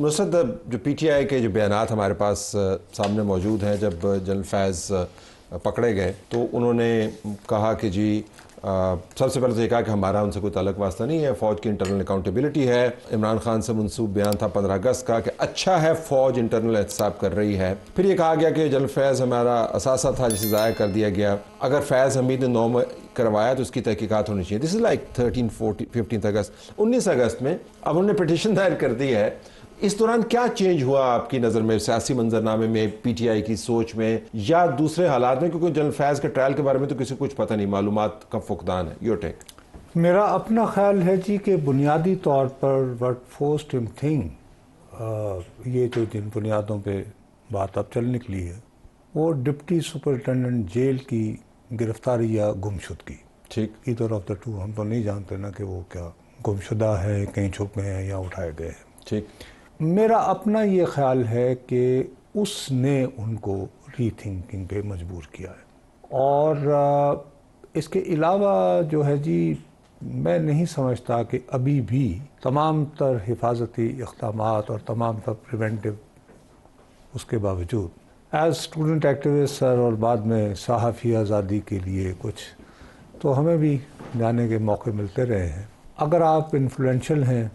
नुसरत, जो PTI के जो बयानात हमारे पास सामने मौजूद हैं, जब जनरल फैज़ पकड़े गए तो उन्होंने कहा कि जी सबसे पहले तो ये कहा कि हमारा उनसे कोई ताल्लुक वास्ता नहीं है, फ़ौज की इंटरनल अकाउंटेबिलिटी है। इमरान खान से मनसूब बयान था 15 अगस्त का कि अच्छा है फ़ौज इंटरनल एहतसाब कर रही है। फिर ये कहा गया कि जनरल फैज़ हमारा असासा था जिसे ज़ाया कर दिया गया, अगर फैज़ हमीद ने 9 में करवाया तो उसकी तहकीकात होनी चाहिए। दिस इज़ लाइक 13, 14, 15 अगस्त। 19 अगस्त में अब उन्होंने पिटीशन दायर कर दी है। इस दौरान क्या चेंज हुआ आपकी नज़र में, सियासी मंजरनामे में, PTI की सोच में या दूसरे हालात में? क्योंकि जनरल फैज़ के ट्रायल के बारे में तो किसी को कुछ पता नहीं, मालूमात का फुकदान है। Your take. मेरा अपना ख्याल है जी कि बुनियादी तौर पर व्हाट फोर्स्ड हिम थिंग, ये जो जिन बुनियादों पे बात अब चल निकली है, वो डिप्टी सुपरिटेंडेंट जेल की गिरफ्तारी या गुमशुदगी, ठीक, ईदर ऑफ द टू। हम तो नहीं जानते ना कि वो क्या गुमशुदा है, कहीं छुप गए हैं या उठाए गए हैं। ठीक। मेरा अपना ये ख्याल है कि उसने उनको रीथिंकिंग पे मजबूर किया है। और इसके अलावा जो है जी, मैं नहीं समझता कि अभी भी तमाम तर हिफाजती इक़दामात और तमाम तर प्रिवेंटिव उसके बावजूद एज स्टूडेंट एक्टिविस्ट सर, और बाद में सहाफ़ी आज़ादी के लिए कुछ तो हमें भी जाने के मौके मिलते रहे हैं। अगर आप इन्फ्लुएंशियल हैं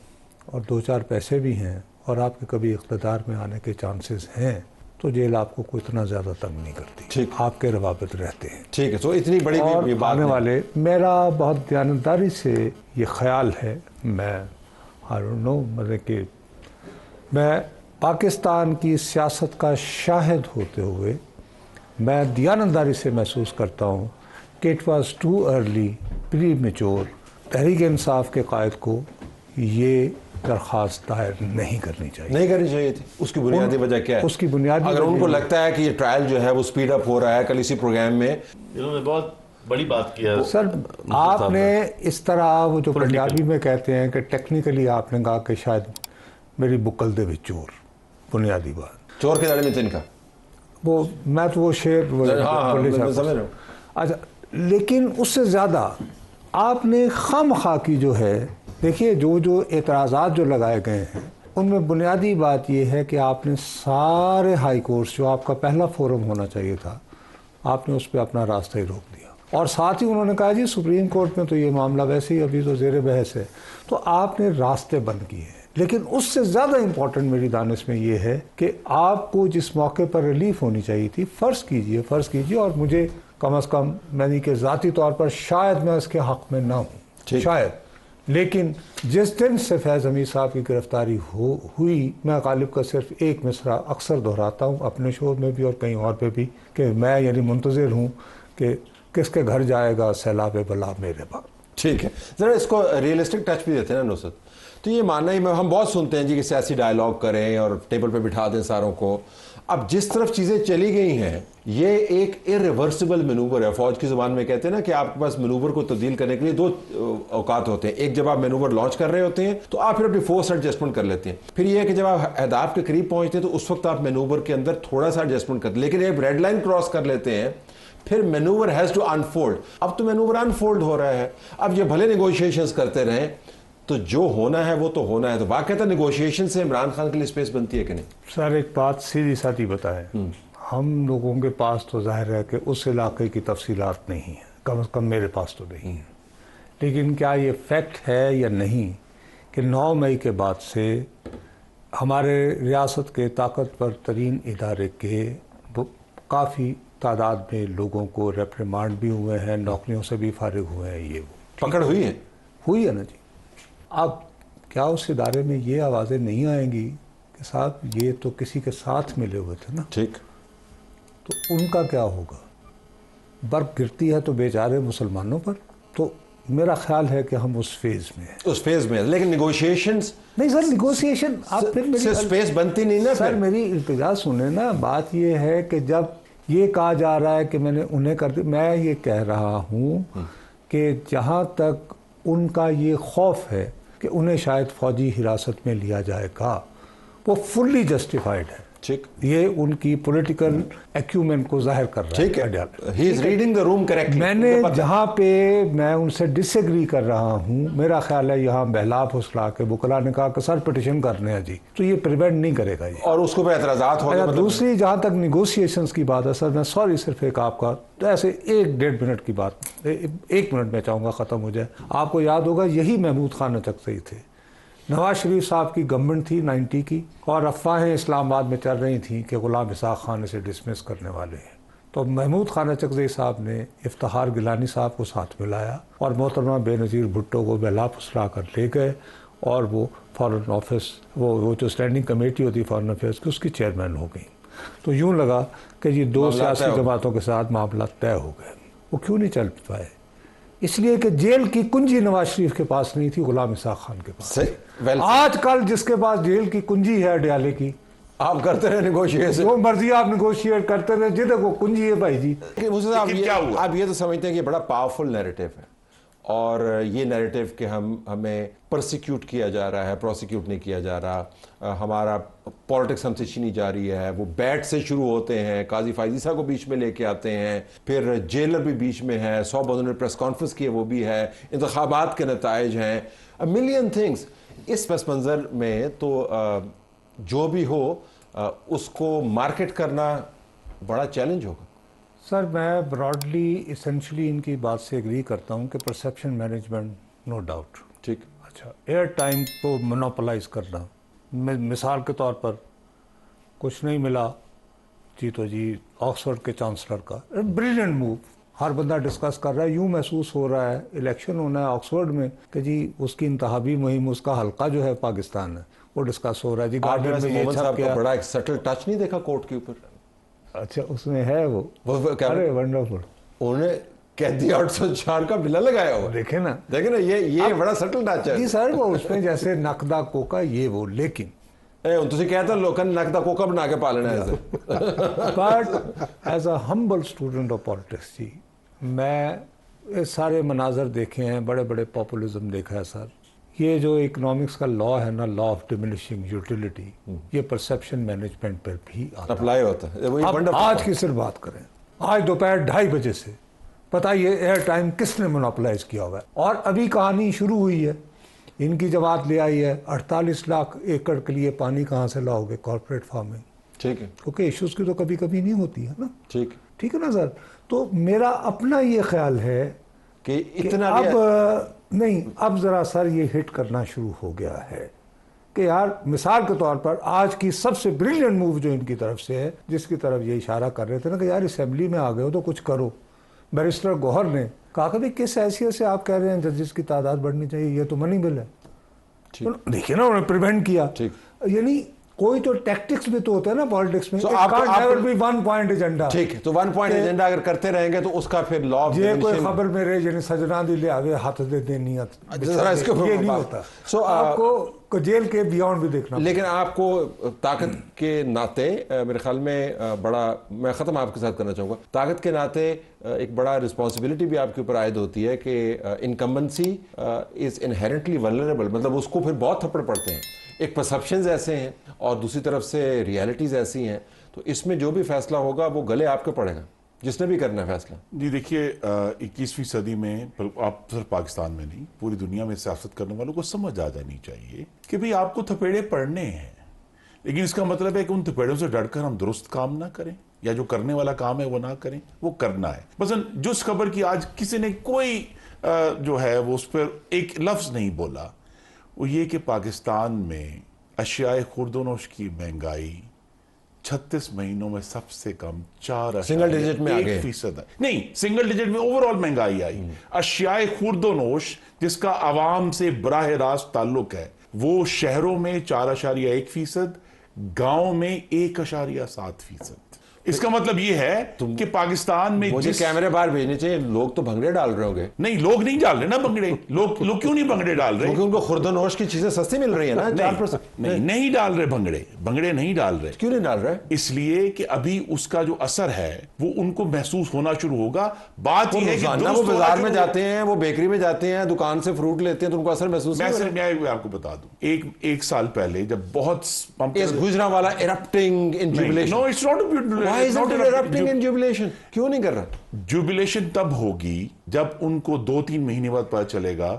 और 2-4 पैसे भी हैं और आपके कभी इक़्तिदार में आने के चांसेस हैं तो जेल आपको कोई इतना ज़्यादा तंग नहीं करती। ठीक, आपके रवाबित रहते हैं। ठीक है। तो इतनी बड़ी और बात आने वाले, मेरा बहुत दयानतदारी से ये ख्याल है, मैं आई डोंट नो, मतलब कि मैं पाकिस्तान की सियासत का शाहिद होते हुए मैं दयानतदारी से महसूस करता हूँ कि it was too early, premature Tehreek Insaf के कायद को ये दरख्वास्त दायर नहीं करनी चाहिए थी। उसकी बुनियादी वजह क्या है? उसकी बुनियादी, अगर उनको लगता है कि ये ट्रायल जो है वो स्पीड अप हो रहा है, कल इसी प्रोग्राम में इन्होंने बहुत बड़ी बात की है सर, आपने इस तरह वो जो पंजाबी में कहते हैं कि टेक्निकली आपने कहा कि शायद मेरी बुक्कल दे विच चोर, बुनियादी बात चोर के दाड़े में तिनका, वो मैं तो वो शेर समझ रहा हूँ। अच्छा, लेकिन उससे ज़्यादा आपने खामखा की जो है, देखिए जो एतराज़ात जो लगाए गए हैं उनमें बुनियादी बात यह है कि आपने सारे हाई कोर्ट्स, जो आपका पहला फोरम होना चाहिए था, आपने उस पर अपना रास्ता ही रोक दिया। और साथ ही उन्होंने कहा जी सुप्रीम कोर्ट में तो ये मामला वैसे ही अभी तो ज़ेर बहस है, तो आपने रास्ते बंद किए हैं। लेकिन उससे ज़्यादा इम्पॉर्टेंट मेरी दानिश में ये है कि आपको जिस मौके पर रिलीफ होनी चाहिए थी, फ़र्ज़ कीजिए, और मुझे कम अज़ कम मैंने कि ज़ाती तौर पर शायद मैं इसके हक़ में ना हूँ, शायद, लेकिन जिस दिन से फैज़ हमीद साहब की गिरफ्तारी हुई, मैं गालिब का सिर्फ एक मिसरा अक्सर दोहराता हूँ अपने शो में भी और कहीं और पे भी, कि मैं यानी मुंतज़िर हूँ कि किसके घर जाएगा सैलाब बला मेरे बाप। ठीक है, ज़रा इसको रियलिस्टिक टच भी देते हैं ना नुसरत। तो ये मानना ही, हम बहुत सुनते हैं जी कि सियासी डायलॉग करें और टेबल पे बिठा दें सारों को। अब जिस तरफ चीज़ें चली गई हैं, ये एक इरिवर्सिबल मैनूवर है। फ़ौज की ज़ुबान में कहते हैं ना कि आपके पास मैनूवर को तब्दील करने के लिए 2 औकात होते हैं। एक, जब आप मैनूवर लॉन्च कर रहे होते हैं तो आप फिर अपनी फोर्स एडजस्टमेंट कर लेते हैं। फिर ये है कि जब आप अहदाफ के करीब पहुँचते हैं तो उस वक्त आप मैनूवर के अंदर थोड़ा सा एडजस्टमेंट करते हैं। लेकिन एक रेड लाइन क्रॉस कर लेते हैं, फिर मैनूवर हैज़ टू अनफोल्ड। अब तो मैनूवर अनफोल्ड हो रहा है। अब ये भले नेगोशिएशंस करते रहें, तो जो होना है वो तो होना है। तो वाकई नेगोशिएशन से इमरान खान के लिए स्पेस बनती है कि नहीं? सर, एक बात सीधी साधी बताएं, हम लोगों के पास तो जाहिर है कि उस इलाके की तफसीलात नहीं है, कम से कम मेरे पास तो नहीं है। लेकिन क्या ये फैक्ट है या नहीं कि 9 मई के बाद से हमारे रियासत के ताकतवर तरीन इदारे के काफ़ी तादाद में लोगों को रेप्रिमांड भी हुए हैं, नौकरियों से भी फारिग हुए हैं, ये वो पकड़ हुई है ना जी। अब क्या उस इदारे में ये आवाज़ें नहीं आएंगी कि साहब ये तो किसी के साथ मिले हुए थे ना, ठीक, तो उनका क्या होगा? बर्फ गिरती है तो बेचारे मुसलमानों पर। तो मेरा ख्याल है कि हम उस फेज़ में हैं, लेकिन नेगोशिएशंस नहीं सर, नेगोशिएशन आप फिर मेरी स्पेस बनती नहीं ना। सर मेरी इल्तिजा सुने ना, बात ये है कि जब ये कहा जा रहा है कि मैंने उन्हें कर दिया, मैं ये कह रहा हूँ कि जहाँ तक उनका ये खौफ है कि उन्हें शायद फ़ौजी हिरासत में लिया जाएगा, वो फुल्ली जस्टिफाइड है। ठीक, ये उनकी पॉलिटिकल एक्यूमेन को जाहिर कर रहा है। ठीक है, he is reading the room correctly. मैंने जहाँ पे मैं उनसे डिसएग्री कर रहा हूँ, मेरा ख्याल है यहाँ बहला फुसला के बुकला ने कहा कि सर पिटिशन करने हैं जी, तो ये प्रिवेंट नहीं करेगा ये, और उसको पे एतराजात हो गए। दूसरी जहाँ तक निगोशिएशंस की बात है सर, मैं सॉरी सिर्फ एक आपका तो ऐसे 1-1.5 मिनट की बात, 1 मिनट में चाहूँगा ख़त्म हो जाए। आपको याद होगा यही महमूद खान नचकज़ई थे, नवाज शरीफ साहब की गवर्नमेंट थी 90 की, और अफवाहें इस्लामाबाद में चल रही थी कि गुलाम इसाक खान इसे डिसमिस करने वाले हैं। तो महमूद खान नचकज़ई साहब ने इफ्तिखार गिलानी साहब को साथ मिलाया और मोहतरमा बेनज़ीर भुट्टो को बहला फुसला कर ले गए, और वो फॉरेन ऑफिस, वो जो स्टैंडिंग कमेटी होती है फॉरेन अफेयर्स की, उसकी चेयरमैन हो गई। तो यूँ लगा कि ये 2 सियासी जमातों के साथ मामला तय हो गए। वो क्यों नहीं चल पाए? इसलिए कि जेल की कुंजी नवाज शरीफ के पास नहीं थी, गुलाम इसाक खान के पास। आजकल जिसके पास जेल की कुंजी है अडयाले की, आप करते रहे निगोशिएशन, जो मर्जी आप निगोशिएट करते रहे, जिधर को कुंजी है भाई जी। आप ये तो समझते हैं कि बड़ा पावरफुल नैरेटिव है, और ये नैरेटिव कि हमें परसिक्यूट किया जा रहा है, प्रोसिक्यूट नहीं किया जा रहा, हमारा पॉलिटिक्स हमसे छीनी जा रही है। वो बैट से शुरू होते हैं, काजी फायजीसा को बीच में लेके आते हैं, फिर जेलर भी बीच में है, 100 बंदों ने प्रेस कॉन्फ्रेंस की है वो भी है, इंतखाबात के नताइज हैं, अ मिलियन थिंग्स। इस पस मंज़र में तो जो भी हो उसको मार्केट करना बड़ा चैलेंज होगा। सर मैं ब्रॉडली इसेंशली इनकी बात से एग्री करता हूँ कि परसेप्शन मैनेजमेंट नो डाउट ठीक। अच्छा, एयर टाइम को मोनोपोलाइज करना, मिसाल के तौर पर कुछ नहीं मिला जी तो जी ऑक्सफोर्ड के चांसलर का ब्रिलियंट मूव, हर बंदा डिस्कस कर रहा है, यूँ महसूस हो रहा है इलेक्शन होना है ऑक्सफोर्ड में कि जी उसकी इंतखाबी मुहिम, उसका हल्का जो है पाकिस्तान है, वो डिस्कस हो रहा है जी। गार्डन में ये छप गया, बड़ा एक सटल टच नहीं देखा कोर्ट के ऊपर? अच्छा उसमें है वो अरे वंडरफुल, उन्होंने कह दिया 804 का बिला लगाया हुआ। देखे ना ये बड़ा सटल टच है जी सर। वो उसमें जैसे नकदा कोका ये वो, लेकिन तुझे कहता लोगों ने नकदा कोका बना के पालना है। But as a humble student of politics जी, मैं ये सारे मनाजर देखे हैं, बड़े बड़े पॉपुलिज्म देखा है सर। ये जो इकोनॉमिक्स का लॉ है ना, लॉ ऑफ डिमिनिशिंग यूटिलिटी, ये परसेप्शन मैनेजमेंट पर भी अप्लाई होता है। अब आज की सिर्फ बात करें, आज दोपहर 2:30 बजे से बताइए एयर टाइम किसने मोनोपोलाइज किया हुआ है? और अभी कहानी शुरू हुई है, इनकी जमात ले आई है 48 लाख एकड़ के लिए पानी कहाँ से लाओगे? कॉर्पोरेट फार्मिंग, ठीक है, क्योंकि इश्यूज की तो कभी कभी नहीं होती है ना, ठीक है ना सर। तो मेरा अपना ये ख्याल है कि इतना अब नहीं, अब ज़रा सर ये हिट करना शुरू हो गया है कि यार मिसाल के तौर पर आज की सबसे ब्रिलियंट मूव जो इनकी तरफ से है, जिसकी तरफ ये इशारा कर रहे थे ना कि यार असेंबली में आ गए हो तो कुछ करो। बैरिस्टर गौहर ने कहा कि भाई किस हैसियत से आप कह रहे हैं जजेस की तादाद बढ़नी चाहिए, ये तो मनी बिल है। तो देखिए ना उन्होंने प्रिवेंट किया, यानी कोई तो टैक्टिक्स भी तो होता है ना पॉलिटिक्स में। भी 1 पॉइंट एजेंडा, ठीक है, तो 1 पॉइंट एजेंडा अगर करते रहेंगे तो उसका फिर लॉ ये कोई खबर मेरे यानी सजना दी ले आवे हाथ दे देनी है, ये नहीं होता। सो आपको जेल के बियॉन्ड भी देखना। लेकिन आपको ताकत के नाते मेरे ख्याल में बड़ा, मैं ख़त्म आपके साथ करना चाहूँगा, ताकत के नाते एक बड़ा रिस्पॉन्सिबिलिटी भी आपके ऊपर आयद होती है कि इनकम्बेंसी इज़ इनहेरेंटली वल्नरेबल, मतलब उसको फिर बहुत थप्पड़ पड़ते हैं। एक परसेप्शंस ऐसे हैं और दूसरी तरफ से रियलिटीज़ ऐसी हैं, तो इसमें जो भी फैसला होगा वो गले आपके पड़ेगा, जिसने भी करना है फैसला। जी देखिए, 21वीं सदी में, आप सिर्फ पाकिस्तान में नहीं पूरी दुनिया में सियासत करने वालों को समझ आ जानी चाहिए कि भाई आपको थपेड़े पड़ने हैं, लेकिन इसका मतलब है कि उन थपेड़ों से डरकर हम दुरुस्त काम ना करें, या जो करने वाला काम है वो ना करें, वो करना है। मसलन जिस खबर की आज किसी ने कोई जो है वो उस पर एक लफ्ज़ नहीं बोला, वो ये कि पाकिस्तान में अशियाए खुर्दोनोश की महंगाई 36 महीनों में सबसे कम 4 सिंगल डिजिट में आ गए। 1% नहीं, सिंगल डिजिट में ओवरऑल महंगाई आई। अशियाए खुर्दोनोश जिसका आवाम से बराह रास्त ताल्लुक है, वो शहरों में 4.1%, गांव में 1.7%। इसका मतलब ये है कि पाकिस्तान में मुझे कैमरे बाहर भेजने चाहिए, लोग तो भंगड़े डाल रहे होंगे। नहीं, लोग नहीं डाल रहे ना भंगड़े। लोग क्यों नहीं भंगड़े डाल रहे? क्योंकि उनको खुर्दनोश की चीजें सस्ती मिल रही है ना। 4% नहीं डाल रहे भंगड़े नहीं डाल रहे। क्यों नहीं डाल रहे? इसलिए कि अभी उसका जो असर है वो उनको महसूस होना शुरू होगा। बात यह है कि वो बाजार में जाते हैं, वो बेकरी में जाते हैं, दुकान से फ्रूट लेते हैं, तो उनको असर महसूस मैं आपको बता दूं, एक साल पहले जब बहुत Gujranwala erupting in jubilation. No, it's not a Why isn't it erupting in jubilation? क्यों नहीं कर रहा? जुबिलेशन तब होगी जब उनको 2-3 महीने बाद पता चलेगा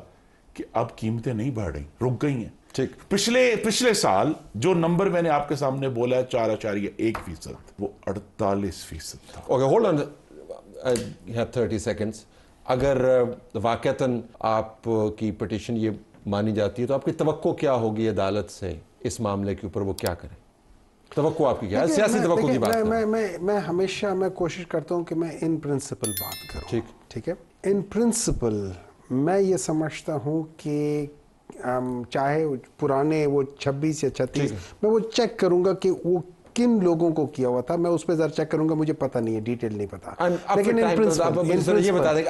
कि अब कीमतें नहीं बढ़ रही, रुक गई हैं। ठीक। पिछले साल जो नंबर मैंने आपके सामने बोला है 4.1%, वो 48% था। Okay, hold on. You have 30 seconds. अगर वाकईतन आपकी पिटीशन ये मानी जाती है तो आपकी तवक्को क्या होगी अदालत से इस मामले के ऊपर? वो क्या करे? तवक्को आपकी क्या है? सियासी तवक्को की बात कर रहा हूं। मैं हमेशा कोशिश करता हूं कि मैं इन प्रिंसिपल बात करूं। ठीक है। इन प्रिंसिपल मैं ये समझता हूं कि चाहे पुराने वो 26 या 36, मैं वो चेक करूंगा कि वो किन लोगों को किया हुआ था। मैं उस पर जरा चेक करूंगा, मुझे पता नहीं है, डिटेल नहीं पता। लेकिन इन प्रिंसिपल ये बता दें